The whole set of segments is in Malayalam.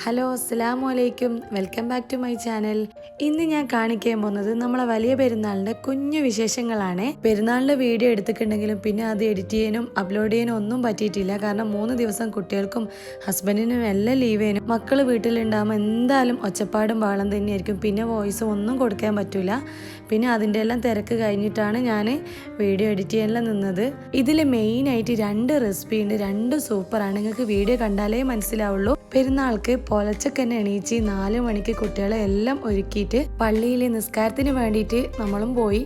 ഹലോ അസ്സലാമു അലൈക്കും, welcome back to my channel. ഇന്ന് ഞാൻ കാണിക്കാൻ പോകുന്നത് നമ്മളെ വലിയ പെരുന്നാളിൻ്റെ കുഞ്ഞു വിശേഷങ്ങളാണ്. പെരുന്നാളിൻ്റെ വീഡിയോ എടുത്തിട്ടുണ്ടെങ്കിലും പിന്നെ അത് എഡിറ്റ് ചെയ്യാനും അപ്ലോഡ് ചെയ്യാനും ഒന്നും പറ്റിയിട്ടില്ല. കാരണം 3 ദിവസം കുട്ടികൾക്കും ഹസ്ബൻഡിനും എല്ലാം ലീവേനും മക്കൾ വീട്ടിലുണ്ടാകുമ്പോൾ എന്തായാലും ഒച്ചപ്പാടും ബഹളം തന്നെയായിരിക്കും. പിന്നെ വോയിസും ഒന്നും കൊടുക്കാൻ പറ്റില്ല. പിന്നെ അതിൻ്റെ എല്ലാം തിരക്ക് കഴിഞ്ഞിട്ടാണ് ഞാൻ വീഡിയോ എഡിറ്റ് ചെയ്യാനെല്ലാം നിന്നത്. ഇതിൽ മെയിനായിട്ട് 2 റെസിപ്പി ഉണ്ട്, 2 സൂപ്പറാണ്. നിങ്ങൾക്ക് വീഡിയോ കണ്ടാലേ മനസ്സിലാവുള്ളൂ. പെരുന്നാൾക്ക് പൊലച്ചക്ക് തന്നെ എണീച്ച് 4 മണിക്ക് കുട്ടികളെ എല്ലാം ഒരുക്കിയിട്ട് പള്ളിയിലെ നിസ്കാരത്തിന് വേണ്ടിയിട്ട് നമ്മളും പോയി.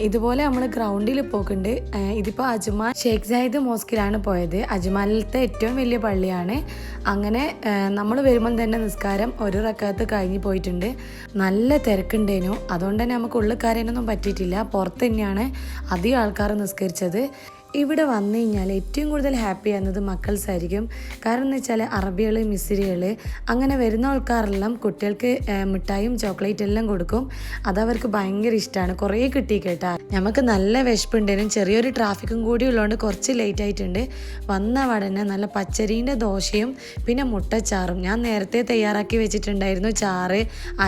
ഇതുപോലെ നമ്മൾ ഗ്രൗണ്ടിൽ പോക്കുണ്ട്. ഇതിപ്പോൾ അജ്മാൻ ഷേഖ് സായിദ് മോസ്കിലാണ് പോയത്. അജ്മാനിലത്തെ ഏറ്റവും വലിയ പള്ളിയാണ്. അങ്ങനെ നമ്മൾ വരുമ്പോൾ തന്നെ നിസ്കാരം 1 റക്അത്ത് കഴിഞ്ഞ് പോയിട്ടുണ്ട്. നല്ല തിരക്കുണ്ടേനു. അതുകൊണ്ട് തന്നെ നമുക്ക് ഉള്ളിൽ കയറാനൊന്നും പറ്റിയിട്ടില്ല. പുറത്ത് തന്നെയാണ് അധികം ആൾക്കാർ നിസ്കരിച്ചത്. ഇവിടെ വന്നു കഴിഞ്ഞാൽ ഏറ്റവും കൂടുതൽ ഹാപ്പി ആകുന്നത് മക്കൾസായിരിക്കും. കാരണം എന്ന് വെച്ചാൽ അറബികൾ, മിസ്രികൾ അങ്ങനെ വരുന്ന ആൾക്കാരെല്ലാം കുട്ടികൾക്ക് മിഠായും ചോക്ലേറ്റ് എല്ലാം കൊടുക്കും. അതവർക്ക് ഭയങ്കര ഇഷ്ടമാണ്. കുറേ കിട്ടി കേട്ടാ. നമുക്ക് നല്ല വിശപ്പുണ്ടേനും ചെറിയൊരു ട്രാഫിക്കും കൂടി ഉള്ളതുകൊണ്ട് കുറച്ച് ലേറ്റ് ആയിട്ടുണ്ട്. വന്ന ഉടനെ നല്ല പച്ചരീൻ്റെ ദോശയും പിന്നെ മുട്ടച്ചാറും ഞാൻ നേരത്തെ തയ്യാറാക്കി വെച്ചിട്ടുണ്ടായിരുന്നു. ചാറ്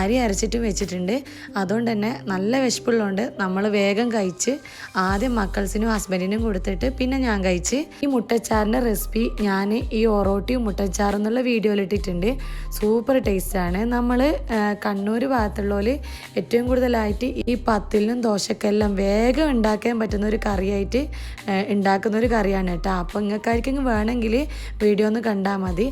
അരി അരച്ചിട്ടും വെച്ചിട്ടുണ്ട്. അതുകൊണ്ട് തന്നെ നല്ല വിശപ്പുള്ളതുകൊണ്ട് നമ്മൾ വേഗം കഴിച്ച് ആദ്യം മക്കൾസിനും ഹസ്ബൻഡിനും കൊടുത്തിട്ട് പിന്നെ ഞാൻ കഴിച്ച്. ഈ മുട്ടച്ചാറിൻ്റെ റെസിപ്പി ഞാൻ ഈ ഒറോട്ടിയും മുട്ടച്ചാറും എന്നുള്ള വീഡിയോയിൽ ഇട്ടിട്ടുണ്ട്. സൂപ്പർ ടേസ്റ്റാണ്. നമ്മൾ കണ്ണൂർ ഭാഗത്തുള്ളവർ ഏറ്റവും കൂടുതലായിട്ട് ഈ പത്തിലിനും ദോശക്കെല്ലാം വേഗം ഉണ്ടാക്കാൻ പറ്റുന്ന ഒരു കറിയായിട്ട് ഉണ്ടാക്കുന്ന ഒരു കറിയാണ് കേട്ടോ. അപ്പോൾ നിങ്ങൾക്കായിരിക്കും വേണമെങ്കിൽ വീഡിയോ ഒന്ന് കണ്ടാൽ മതി.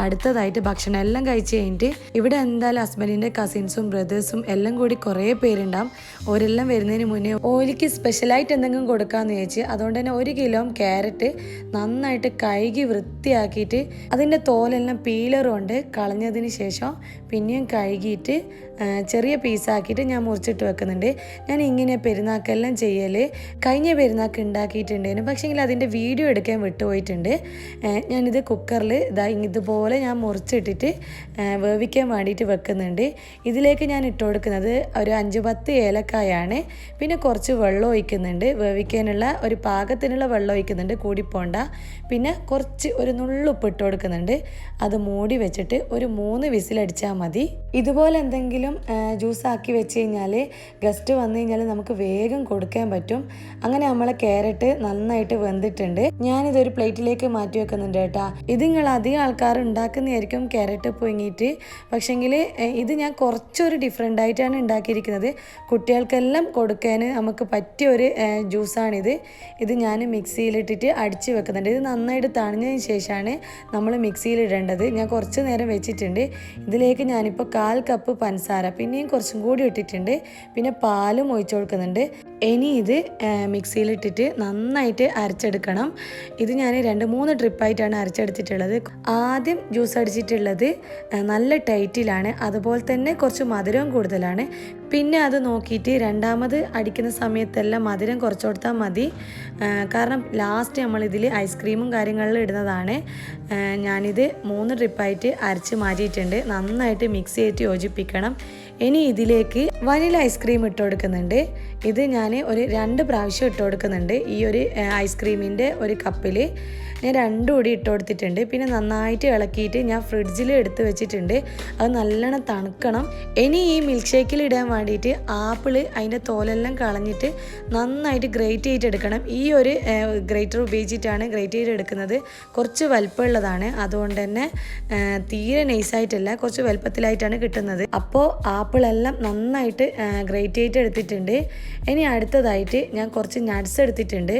അടുത്തതായിട്ട് ഭക്ഷണം എല്ലാം കഴിച്ച് കഴിഞ്ഞിട്ട് ഇവിടെ എന്തായാലും ഹസ്ബൻഡിൻ്റെ കസിൻസും ബ്രദേഴ്സും എല്ലാം കൂടി കുറേ പേരുണ്ടാവും. ഓരെല്ലാം വരുന്നതിന് മുന്നേ ഓലിക്ക് സ്പെഷ്യലായിട്ട് എന്തെങ്കിലും കൊടുക്കാമെന്ന് ചോദിച്ച് അതുകൊണ്ട് തന്നെ 1 കിലോ ക്യാരറ്റ് നന്നായിട്ട് കഴുകി വൃത്തിയാക്കിയിട്ട് അതിൻ്റെ തോലെല്ലാം പീലർ കൊണ്ട് കളഞ്ഞതിന് ശേഷം പിന്നെയും കഴുകിയിട്ട് ചെറിയ പീസാക്കിയിട്ട് ഞാൻ മുറിച്ചിട്ട് വെക്കുന്നുണ്ട്. ഞാൻ ഇങ്ങനെ പെരുന്നാക്കെല്ലാം ചെയ്യൽ കഴിഞ്ഞ പെരുന്നാക്ക് ഉണ്ടാക്കിയിട്ടുണ്ടായിരുന്നു. പക്ഷേങ്കിൽ അതിൻ്റെ വീഡിയോ എടുക്കാൻ വിട്ടുപോയിട്ടുണ്ട്. ഞാനിത് കുക്കറിൽ ഇതുപോലെ ഞാൻ മുറിച്ചിട്ടിട്ട് വേവിക്കാൻ വേണ്ടിയിട്ട് വെക്കുന്നുണ്ട്. ഇതിലേക്ക് ഞാൻ ഇട്ട് കൊടുക്കുന്നത് ഒരു 5-10 ഏലക്കായാണ്. പിന്നെ കുറച്ച് വെള്ളം ഒഴിക്കുന്നുണ്ട്. വേവിക്കാനുള്ള ഒരു പാകത്തിനുള്ള വെള്ളം ഒഴിക്കുന്നുണ്ട്, കൂടിപ്പോണ്ട. പിന്നെ കുറച്ച് ഒരു നുള്ളുപ്പ് ഇട്ട് കൊടുക്കുന്നുണ്ട്. അത് മൂടി വെച്ചിട്ട് ഒരു 3 വിസിലടിച്ചാൽ മതി. ഇതുപോലെ എന്തെങ്കിലും ജ്യൂസാക്കി വെച്ച് കഴിഞ്ഞാൽ ഗസ്റ്റ് വന്നു കഴിഞ്ഞാൽ നമുക്ക് വേഗം കൊടുക്കാൻ പറ്റും. അങ്ങനെ നമ്മളെ ക്യാരറ്റ് നന്നായിട്ട് വെന്തിട്ടുണ്ട്. ഞാനിതൊരു പ്ലേറ്റിലേക്ക് മാറ്റി വെക്കുന്നുണ്ട് കേട്ടോ. ഇത് നിങ്ങൾ അധികം ആൾക്കാർ ഉണ്ടാക്കുന്നതായിരിക്കും ക്യാരറ്റ് പുഴുങ്ങിയിട്ട്. പക്ഷേങ്കിൽ ഇത് ഞാൻ കുറച്ചൊരു ഡിഫറെൻ്റ് ആയിട്ടാണ് ഉണ്ടാക്കിയിരിക്കുന്നത്. കുട്ടികൾക്കെല്ലാം കൊടുക്കാൻ നമുക്ക് പറ്റിയൊരു ജ്യൂസാണിത്. ഇത് ഞാൻ മിക്സിയിലിട്ടിട്ട് അടിച്ച് വെക്കുന്നുണ്ട്. ഇത് നന്നായിട്ട് തണിഞ്ഞതിന് ശേഷമാണ് നമ്മൾ മിക്സിയിലിടേണ്ടത്. ഞാൻ കുറച്ച് നേരം വെച്ചിട്ടുണ്ട്. ഇതിലേക്ക് ഞാനിപ്പോൾ 1/4 കപ്പ് പഞ്ചസാര പിന്നെയും കുറച്ചും കൂടി ഇട്ടിട്ടുണ്ട്. പിന്നെ പാലും ഒഴിച്ചു കൊടുക്കുന്നുണ്ട്. ഇനി ഇത് മിക്സിയിലിട്ടിട്ട് നന്നായിട്ട് അരച്ചെടുക്കണം. ഇത് ഞാൻ 2-3 ട്രിപ്പായിട്ടാണ് അരച്ചെടുത്തിട്ടുള്ളത്. ആദ്യം ജ്യൂസ് അടിച്ചിട്ടുള്ളത് നല്ല ടൈറ്റിലാണ്, അതുപോലെ തന്നെ കുറച്ച് മധുരവും കൂടുതലാണ്. പിന്നെ അത് നോക്കിയിട്ട് രണ്ടാമത് അടിക്കുന്ന സമയത്തെല്ലാം മധുരം കുറച്ച് കൊടുത്താൽ മതി. കാരണം ലാസ്റ്റ് നമ്മളിതിൽ ഐസ്ക്രീമും കാര്യങ്ങളിലും ഇടുന്നതാണ്. ഞാനിത് 3 ട്രിപ്പായിട്ട് അരച്ച് മാറ്റിയിട്ടുണ്ട്. നന്നായിട്ട് മിക്സ് ചെയ്തിട്ട് യോജിപ്പിക്കണം. ഇനി ഇതിലേക്ക് വനില ഐസ്ക്രീം ഇട്ട് കൊടുക്കുന്നുണ്ട്. ഇത് ഞാൻ ഒരു 2 പ്രാവശ്യം ഇട്ട് കൊടുക്കുന്നുണ്ട്. ഈ ഒരു ഐസ്ക്രീമിൻ്റെ ഒരു കപ്പിൽ ഞാൻ 2 കൂടി ഇട്ട് കൊടുത്തിട്ടുണ്ട്. പിന്നെ നന്നായിട്ട് ഇളക്കിയിട്ട് ഞാൻ ഫ്രിഡ്ജിൽ എടുത്ത് വെച്ചിട്ടുണ്ട്. അത് നല്ലോണം തണുക്കണം. ഇനി ഈ മിൽക്ക് ഷേക്കിൽ ഇടാൻ വേണ്ടിയിട്ട് ആപ്പിൾ അതിൻ്റെ തോലെല്ലാം കളഞ്ഞിട്ട് നന്നായിട്ട് ഗ്രേറ്റ് ചെയ്തെടുക്കണം. ഈ ഒരു ഗ്രേറ്റർ ഉപയോഗിച്ചിട്ടാണ് ഗ്രേറ്റ് ചെയ്തെടുക്കുന്നത്. കുറച്ച് വലുപ്പമുള്ളതാണ്, അതുകൊണ്ട് തന്നെ തീരെ നൈസായിട്ടല്ല, കുറച്ച് വലുപ്പത്തിലായിട്ടാണ് കിട്ടുന്നത്. അപ്പോൾ ആപ്പിളെല്ലാം നന്നായിട്ട് ഗ്രേറ്റ് ചെയ്തെടുത്തിട്ടുണ്ട്. ഇനി അടുത്തതായിട്ട് ഞാൻ കുറച്ച് നട്ട്സ് എടുത്തിട്ടുണ്ട്.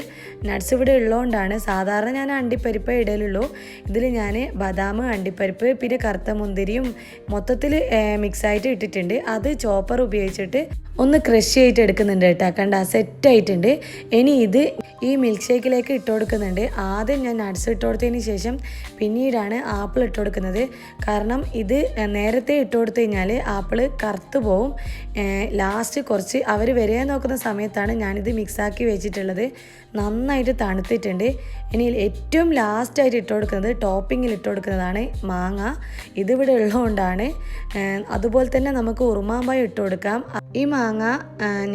നട്ട്സ് ഇവിടെ ഉള്ളതുകൊണ്ടാണ്. സാധാരണ ഞാൻ അണ്ടിപ്പരിപ്പ് ഇടലുള്ളൂ. ഇതിൽ ഞാൻ ബദാം, അണ്ടിപ്പരിപ്പ് പിന്നെ കറുത്ത മുന്തിരിയും മൊത്തത്തിൽ മിക്സായിട്ട് ഇട്ടിട്ടുണ്ട്. അത് ചോപ്പർ ഉപയോഗിച്ചിട്ട് ഒന്ന് ക്രഷ് ചെയ്തിട്ട് എടുക്കുന്നുണ്ട് കേട്ടോ. കണ്ട സെറ്റായിട്ടുണ്ട്. ഇനി ഇത് ഈ മിൽക്ക് ഷേക്കിലേക്ക് ഇട്ട് കൊടുക്കുന്നുണ്ട്. ആദ്യം ഞാൻ നട്ട്സ് ഇട്ട് കൊടുത്തതിന് ശേഷം പിന്നീടാണ് ആപ്പിൾ ഇട്ട് കൊടുക്കുന്നത്. കാരണം ഇത് നേരത്തെ ഇട്ട് കൊടുത്തു കഴിഞ്ഞാൽ ആപ്പിൾ കറുത്ത് പോവും. ലാസ്റ്റ് കുറച്ച് അവർ വരാൻ നോക്കുന്ന സമയത്താണ് ഞാനിത് മിക്സാക്കി വെച്ചിട്ടുള്ളത്. നന്നായിട്ട് തണുത്തിട്ടുണ്ട്. ഇനി ഏറ്റവും ലാസ്റ്റായിട്ട് ഇട്ട് കൊടുക്കുന്നത് ടോപ്പിങ്ങിൽ ഇട്ട് കൊടുക്കുന്നതാണ് മാങ്ങ. ഇതിവിടെ ഉള്ളതുകൊണ്ടാണ്. അതുപോലെ തന്നെ നമുക്ക് ഉറുമാമ്പായി ഇട്ട് കൊടുക്കാം. ഈ മാങ്ങ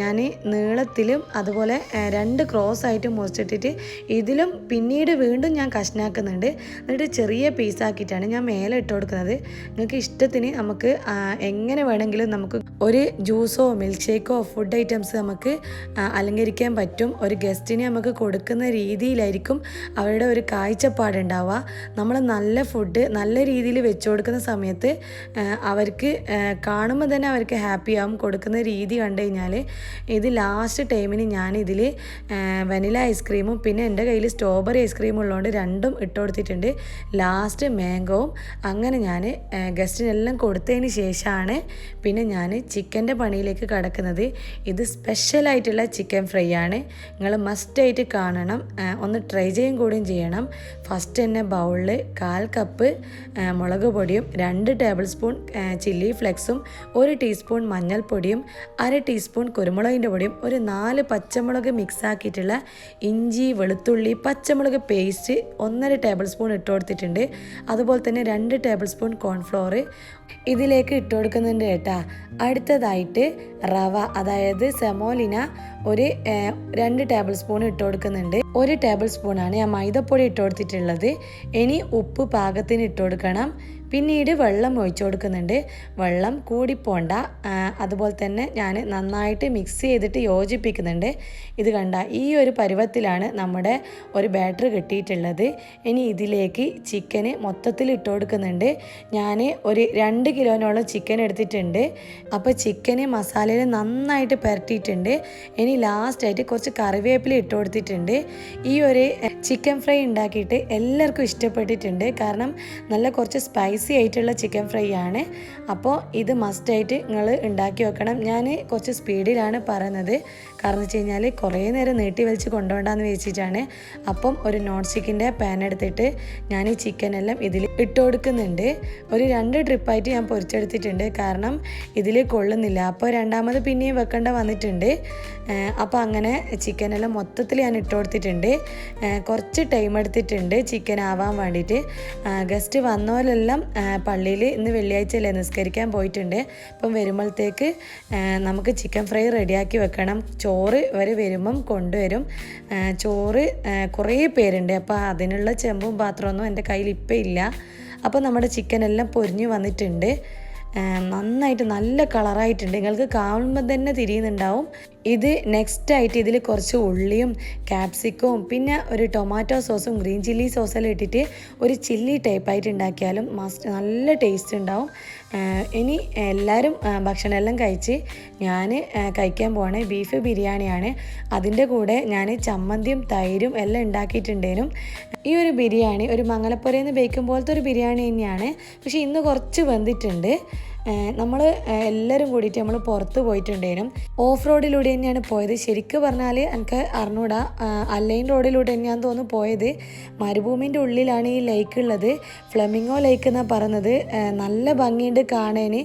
ഞാൻ നീളത്തിലും അതുപോലെ 2 ക്രോസ് ആയിട്ട് മുറിച്ചിട്ടിട്ട് ഇതിലും പിന്നീട് വീണ്ടും ഞാൻ കഷ്ണാക്കുന്നുണ്ട്. എന്നിട്ട് ചെറിയ പീസാക്കിയിട്ടാണ് ഞാൻ മേലെ ഇട്ട് കൊടുക്കുന്നത്. നിങ്ങൾക്ക് ഇഷ്ടത്തിന് നമുക്ക് എങ്ങനെ വേണമെങ്കിലും നമുക്ക് ഒരു ജ്യൂസോ മിൽക്ക് ഷേക്കോ ഫുഡ് ഐറ്റംസ് നമുക്ക് അലങ്കരിക്കാൻ പറ്റും. ഒരു ഗസ്റ്റിനെ നമുക്ക് കൊടുക്കുന്ന രീതിയിലായിരിക്കും അവരുടെ ഒരു കാഴ്ചപ്പാടുണ്ടാവുക. നമ്മൾ നല്ല ഫുഡ് നല്ല രീതിയിൽ വെച്ച് കൊടുക്കുന്ന സമയത്ത് അവർക്ക് കാണുമ്പോൾ തന്നെ അവർക്ക് ഹാപ്പി ആവും. കൊടുക്കുന്ന രീതി കണ്ടു കഴിഞ്ഞാൽ ഇത് ലാസ്റ്റ് ടൈമിന് ഞാനിതിൽ വനില ഐസ്ക്രീമും പിന്നെ എൻ്റെ കയ്യിൽ സ്ട്രോബെറി ഐസ്ക്രീമും ഉള്ളതുകൊണ്ട് രണ്ടും ഇട്ട് കൊടുത്തിട്ടുണ്ട്. ലാസ്റ്റ് മാംഗോവും. അങ്ങനെ ഞാൻ ഗസ്റ്റിനെല്ലാം കൊടുത്തതിന് ശേഷമാണ് പിന്നെ ഞാൻ ചിക്കൻ്റെ പണിയിലേക്ക് കടക്കുന്നത്. ഇത് സ്പെഷ്യലായിട്ടുള്ള ചിക്കൻ ഫ്രൈ ആണ്. നിങ്ങൾ മസ്റ്റായിട്ട് കാണണം, ഒന്ന് ട്രൈ ചെയ്യുകയും കൂടിയും ചെയ്യണം. ഫസ്റ്റ് തന്നെ ബൗളിൽ 1/4 കപ്പ് മുളക് പൊടിയും 2 ടേബിൾ സ്പൂൺ ചില്ലി ഫ്ലെക്സും 1 ടീസ്പൂൺ മഞ്ഞൾപ്പൊടിയും 1/2 ടീസ്പൂൺ കുരുമുളകിൻ്റെ പൊടിയും 4 പച്ചമുളക് മിക്സ് ആക്കിയിട്ടുള്ള ഇഞ്ചി വെളുത്തുള്ളി പച്ചമുളക് പേസ്റ്റ് 1/2 ടേബിൾ സ്പൂൺ ഇട്ട് കൊടുത്തിട്ടുണ്ട്. അതുപോലെ തന്നെ 2 ടേബിൾ സ്പൂൺ കോൺഫ്ലോർ ഇതിലേക്ക് ഇട്ട് കൊടുക്കുന്നുണ്ട് കേട്ടോ. അടുത്തതായിട്ട് റവ, അതായത് സെമോലിന 2 ടേബിൾ സ്പൂൺ ഇട്ട് കൊടുക്കുന്നുണ്ട്. 1 ടേബിൾ സ്പൂണാണ് ഞാൻ മൈദപ്പൊടി ഇട്ട് കൊടുത്തിട്ടുള്ളത്. ഇനി ഉപ്പ് പാകത്തിന് ഇട്ട് കൊടുക്കണം. പിന്നീട് വെള്ളം ഒഴിച്ചു കൊടുക്കുന്നുണ്ട്. വെള്ളം കൂടിപ്പോണ്ട. അതുപോലെ തന്നെ ഞാൻ നന്നായിട്ട് മിക്സ് ചെയ്തിട്ട് യോജിപ്പിക്കുന്നുണ്ട്. ഇത് കണ്ട ഈ ഒരു പരുവത്തിലാണ് നമ്മുടെ ഒരു ബാറ്റർ കിട്ടിയിട്ടുള്ളത്. ഇനി ഇതിലേക്ക് ചിക്കന് മൊത്തത്തിൽ ഇട്ട് കൊടുക്കുന്നുണ്ട്. ഞാൻ ഒരു 2 കിലോനോളം ചിക്കൻ എടുത്തിട്ടുണ്ട്. അപ്പോൾ ചിക്കന് മസാലയിൽ നന്നായിട്ട് പുരട്ടിയിട്ടുണ്ട്. ഇനി ലാസ്റ്റായിട്ട് കുറച്ച് കറിവേപ്പില ഇട്ട് കൊടുത്തിട്ടുണ്ട്. ഈ ഒരു ചിക്കൻ ഫ്രൈ ഉണ്ടാക്കിയിട്ട് എല്ലാവർക്കും ഇഷ്ടപ്പെട്ടിട്ടുണ്ട്. കാരണം നല്ല കുറച്ച് സ്പൈസി ആയിട്ടുള്ള ചിക്കൻ ഫ്രൈ ആണ്. അപ്പോൾ ഇത് മസ്റ്റായിട്ട് നിങ്ങൾ ഉണ്ടാക്കി വെക്കണം. ഞാൻ കുറച്ച് സ്പീഡിലാണ് പറയുന്നത്. കാരണം വെച്ച് കഴിഞ്ഞാൽ കുറേ നേരം നീട്ടി വലിച്ച് കൊണ്ടുപോകണ്ടെന്ന് വെച്ചിട്ടാണ്. അപ്പം ഒരു നോൺ സ്റ്റിക്കിൻ്റെ പാൻ എടുത്തിട്ട് ഞാൻ ഈ ചിക്കനെല്ലാം ഇതിൽ ഇട്ട് കൊടുക്കുന്നുണ്ട്. ഒരു 2 ട്രിപ്പായിട്ട് ഞാൻ പൊരിച്ചെടുത്തിട്ടുണ്ട്. കാരണം ഇതിൽ കൊള്ളുന്നില്ല. അപ്പോൾ രണ്ടാമത് പിന്നെയും വെക്കേണ്ട വന്നിട്ടുണ്ട്. അപ്പോൾ അങ്ങനെ ചിക്കനെല്ലാം മൊത്തത്തിൽ ഞാൻ ഇട്ട് കൊടുത്തിട്ടുണ്ട്. കുറച്ച് ടൈം എടുത്തിട്ടുണ്ട് ചിക്കൻ ആവാൻ വേണ്ടിയിട്ട്. ഗസ്റ്റ് വന്നവരെല്ലാം പള്ളിയിൽ ഇന്ന് വെള്ളിയാഴ്ചയല്ലേ നിസ്കരിക്കാൻ പോയിട്ടുണ്ട്. അപ്പം വരുമ്പോഴത്തേക്ക് നമുക്ക് ചിക്കൻ ഫ്രൈ റെഡിയാക്കി വെക്കണം. ചോറ് വരെ വരുമ്പം കൊണ്ടുവരും. ചോറ് കുറേ പേരുണ്ട്. അപ്പോൾ അതിനുള്ള ചെമ്പും പാത്രമൊന്നും എൻ്റെ കയ്യിൽ ഇപ്പം ഇല്ല. അപ്പോൾ നമ്മുടെ ചിക്കനെല്ലാം പൊരിഞ്ഞ് വന്നിട്ടുണ്ട്. നന്നായിട്ട് നല്ല കളറായിട്ടുണ്ട്. നിങ്ങൾക്ക് കാണുമ്പോൾ തന്നെ തിരിയുന്നുണ്ടാവും. ഇത് നെക്സ്റ്റായിട്ട് ഇതിൽ കുറച്ച് ഉള്ളിയും ക്യാപ്സിക്കവും പിന്നെ ഒരു ടൊമാറ്റോ സോസും ഗ്രീൻ ചില്ലി സോസെല്ലാം ഇട്ടിട്ട് ഒരു ചില്ലി ടൈപ്പായിട്ട് ഉണ്ടാക്കിയാലും നല്ല ടേസ്റ്റ് ഉണ്ടാവും. ഇനി എല്ലാവരും ഭക്ഷണമെല്ലാം കഴിച്ച് ഞാൻ കഴിക്കാൻ പോവാണ്. ബീഫ് ബിരിയാണിയാണ്. അതിൻ്റെ കൂടെ ഞാൻ ചമ്മന്തിയും തൈരും എല്ലാം ഉണ്ടാക്കിയിട്ടുണ്ടേനും. ഈ ഒരു ബിരിയാണി ഒരു മംഗലപ്പുരയിൽ നിന്ന് ബേക്കും പോലത്തെ ഒരു ബിരിയാണി തന്നെയാണ്. പക്ഷേ ഇന്ന് കുറച്ച് വെന്തിട്ടുണ്ട്. നമ്മൾ എല്ലാവരും കൂടിയിട്ട് നമ്മൾ പുറത്ത് പോയിട്ടുണ്ടേനും. ഓഫ് റോഡിലൂടെ തന്നെയാണ് പോയത്. ശരിക്കും പറഞ്ഞാൽ എനിക്ക് അറിഞ്ഞൂടാ, അല്ലൈൻ റോഡിലൂടെ തന്നെയാണെന്ന് തോന്നുന്നു പോയത്. മരുഭൂമിൻ്റെ ഉള്ളിലാണ് ഈ ലേക്ക് ഉള്ളത്. ഫ്ലെമിംഗോ ലേക്ക് എന്നാണ് പറയുന്നത്. നല്ല ഭംഗിയുണ്ട് കാണാൻ.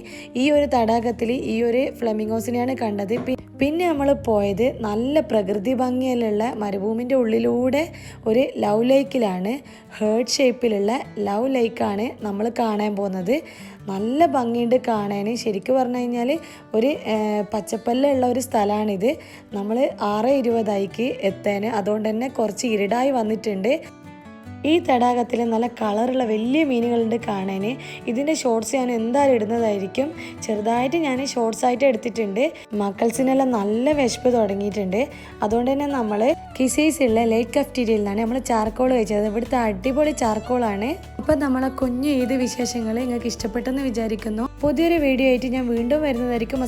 ഈ ഒരു തടാകത്തിൽ ഈ ഒരു ഫ്ലെമിംഗോസിനെയാണ് കണ്ടത്. പിന്നെ നമ്മൾ പോയത് നല്ല പ്രകൃതി ഭംഗിയിലുള്ള മരുഭൂമിൻ്റെ ഉള്ളിലൂടെ ഒരു ലവ് ലേക്കിലാണ്. ഹേർട്ട് ഷേപ്പിലുള്ള ലവ് ലേക്കാണ് നമ്മൾ കാണാൻ പോകുന്നത്. നല്ല ഭംഗിയുണ്ട് കാണാൻ. ശരിക്കും പറഞ്ഞു കഴിഞ്ഞാൽ ഒരു പച്ചപ്പല്ലുള്ള ഒരു സ്ഥലമാണിത്. നമ്മൾ 6:20 എത്താൻ. അതുകൊണ്ട് തന്നെ കുറച്ച് ഇരുടായി വന്നിട്ടുണ്ട്. ഈ തടാകത്തിൽ നല്ല കളറുള്ള വലിയ മീനുകളുണ്ട് കാണാൻ. ഇതിൻ്റെ ഷോർട്സ് ഞാൻ എന്തായാലും ഇടുന്നതായിരിക്കും. ചെറുതായിട്ട് ഞാൻ ഷോർട്സായിട്ട് എടുത്തിട്ടുണ്ട്. മക്കൾസിനെല്ലാം നല്ല വിശപ്പ് തുടങ്ങിയിട്ടുണ്ട്. അതുകൊണ്ട് തന്നെ നമ്മൾ കിസൈസുള്ള ലേറ്റ് കഫ്റ്റീരിയയിൽ നിന്നാണ് നമ്മൾ ചാർക്കോൾ കഴിച്ചത്. ഇവിടുത്തെ അടിപൊളി ചാർക്കോളാണ്. അപ്പം നമ്മളെ കുഞ്ഞു വിശേഷങ്ങൾ നിങ്ങൾക്ക് ഇഷ്ടപ്പെട്ടെന്ന് വിചാരിക്കുന്നു. പുതിയൊരു വീഡിയോ ആയിട്ട് ഞാൻ വീണ്ടും വരുന്നതായിരിക്കും.